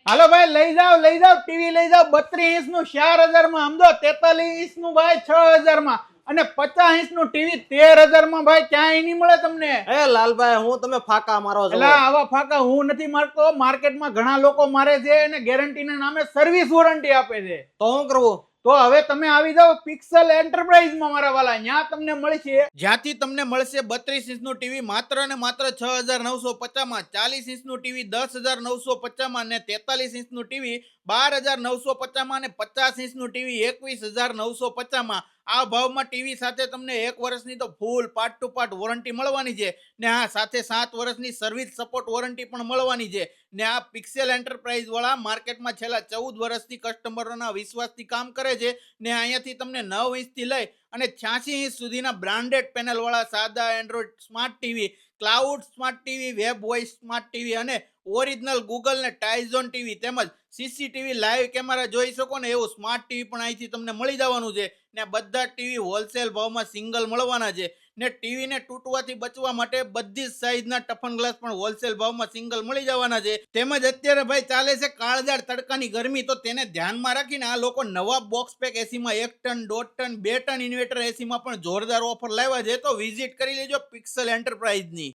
હાલો ભાઈ લઈ જાઓ ટીવી લઈ જાઓ 32 ઇંચ નું 4000 માં સમજો 43 ઇંચ નું ભાઈ 6000 માં અને 50 ઇંચ નું ટીવી 13000 માં ભાઈ ક્યાંય નહીં મળે તમને। એ લાલભાઈ હું તમે ફાકા મારો છો? એટલે આવા ફાકા હું નથી મારતો, માર્કેટમાં ઘણા લોકો મારે છે અને ગેરંટીના નામે સર્વિસ વોરંટી આપે છે। તો શું કરવું? તો હવે તમે આવી જાઓ પિક્સલ એન્ટરપ્રાઇઝમાં મારા વાલા, ત્યાં તમને મળશે, જ્યાંથી તમને મળશે 32 ઇંચનું ટીવી માત્ર ને માત્ર 6950 માં, 40 ઇંચનું ટીવી 10950 માં અને 43 ઇંચનું ટીવી 12950 માં અને 50 ઇંચનું ટીવી 21950 માં। આ ભાવમાં ટીવી સાથે તમને 1 વર્ષની તો ફૂલ પાર્ટ ટુ પાર્ટ વોરંટી મળવાની છે ને હા સાથે 7 વર્ષની સર્વિસ સપોર્ટ વોરંટી પણ મળવાની છે ને આ પિક્સેલ એન્ટરપ્રાઇઝ વાળા માર્કેટમાં છેલ્લા 14 વર્ષથી કસ્ટમરોના વિશ્વાસથી કામ કરે છે ને અહીંયાથી તમને 9 ઇંચથી લઈ અને 86 ઇંચ સુધીના બ્રાન્ડેડ પેનલ વાળા સાદા Android smart TV, cloud smart TV, web voice smart TV અને ઓરિજિનલ ગૂગલ ને ટાઇઝોન ટીવી તેમજ સીસીટીવી લાઈવ કેમેરા જોઈ શકો ને એવું સ્માર્ટ ટીવી પણ અહીંથી તમને મળી જવાનું છે ને બધા ટીવી હોલસેલ ભાવમાં સિંગલ મળવાના છે ને ટીવીને તૂટવાથી બચવા માટે બધી જ સાઈઝના ટફન ગ્લાસ પણ હોલસેલ ભાવમાં સિંગલ મળી જવાના છે। તેમજ અત્યારે ભાઈ ચાલે છે કાળઝાળ તડકાની ગરમી, તો તેને ધ્યાનમાં રાખીને આ લોકો નવા બોક્સ પેક એસીમાં 1 ટન 1.5 ટન 2 ટન ઇન્વર્ટર એસીમાં પણ જોરદાર ઓફર લાવ્યા છે। તો વિઝિટ કરી લેજો પિક્સલ એન્ટરપ્રાઇઝની।